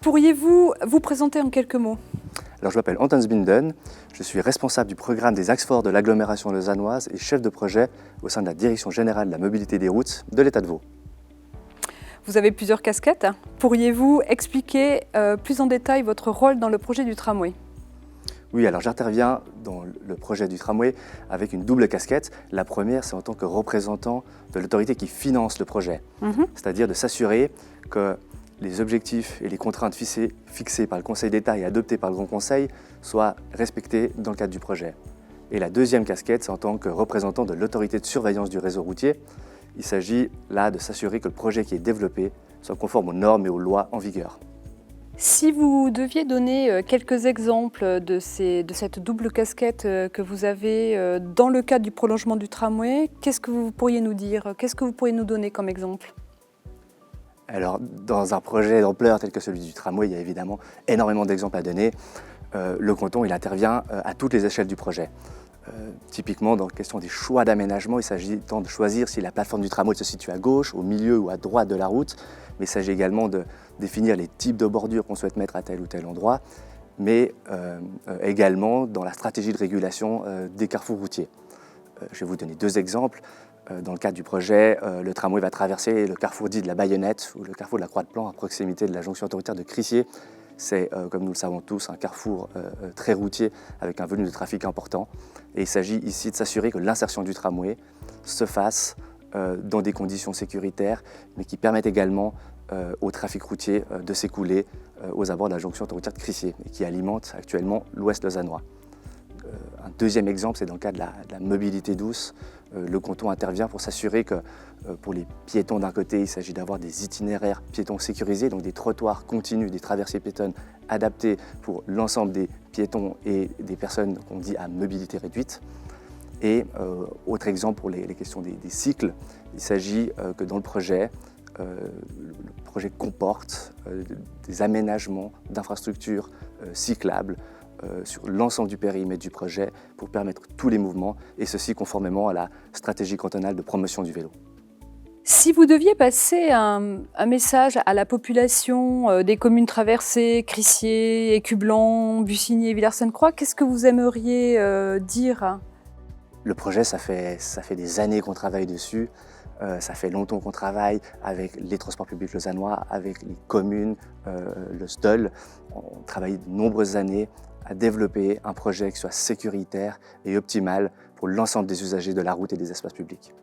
Pourriez-vous vous présenter en quelques mots? Alors, je m'appelle Anton Zbinden, je suis responsable du programme des axes forts de l'agglomération lausannoise et chef de projet au sein de la Direction générale de la mobilité des routes de l'État de Vaud. Vous avez plusieurs casquettes. Pourriez-vous expliquer plus en détail votre rôle dans le projet du tramway? Oui, alors j'interviens dans le projet du tramway avec une double casquette. La première, c'est en tant que représentant de l'autorité qui finance le projet, c'est-à-dire de s'assurer que les objectifs et les contraintes fixées par le Conseil d'État et adoptées par le Grand Conseil soient respectés dans le cadre du projet. Et la deuxième casquette, c'est en tant que représentant de l'autorité de surveillance du réseau routier. Il s'agit là de s'assurer que le projet qui est développé soit conforme aux normes et aux lois en vigueur. Si vous deviez donner quelques exemples de cette double casquette que vous avez dans le cadre du prolongement du tramway, qu'est-ce que vous pourriez nous dire? Qu'est-ce que vous pourriez nous donner comme exemple? Alors, dans un projet d'ampleur tel que celui du tramway, il y a évidemment énormément d'exemples à donner. Le canton, il intervient à toutes les échelles du projet. Typiquement, dans la question des choix d'aménagement, il s'agit tant de choisir si la plateforme du tramway se situe à gauche, au milieu ou à droite de la route, mais il s'agit également de définir les types de bordures qu'on souhaite mettre à tel ou tel endroit, mais également dans la stratégie de régulation des carrefours routiers. Je vais vous donner deux exemples. Dans le cadre du projet, le tramway va traverser le carrefour dit de la Baïonnette ou le carrefour de la Croix de Plan à proximité de la jonction autoroutière de Crissier. C'est, comme nous le savons tous, un carrefour très routier avec un volume de trafic important. Et il s'agit ici de s'assurer que l'insertion du tramway se fasse dans des conditions sécuritaires, mais qui permettent également au trafic routier de s'écouler aux abords de la jonction autoroutière de Crissier et qui alimente actuellement l'ouest lausannois. Un deuxième exemple, c'est dans le cadre de la mobilité douce. Le canton intervient pour s'assurer que pour les piétons d'un côté, il s'agit d'avoir des itinéraires piétons sécurisés, donc des trottoirs continus, des traversées piétonnes adaptées pour l'ensemble des piétons et des personnes qu'on dit à mobilité réduite. Et autre exemple pour les questions des cycles, il s'agit que dans le projet comporte des aménagements d'infrastructures cyclables sur l'ensemble du périmètre du projet pour permettre tous les mouvements, et ceci conformément à la stratégie cantonale de promotion du vélo. Si vous deviez passer un message à la population des communes traversées, Crissier, Écublanc, Bussigny et Villers-Sainte-Croix, qu'est-ce que vous aimeriez dire? Le projet, ça fait des années qu'on travaille dessus. Ça fait longtemps qu'on travaille avec les transports publics lausannois, avec les communes, le SDOL. On travaille de nombreuses années à développer un projet qui soit sécuritaire et optimal pour l'ensemble des usagers de la route et des espaces publics.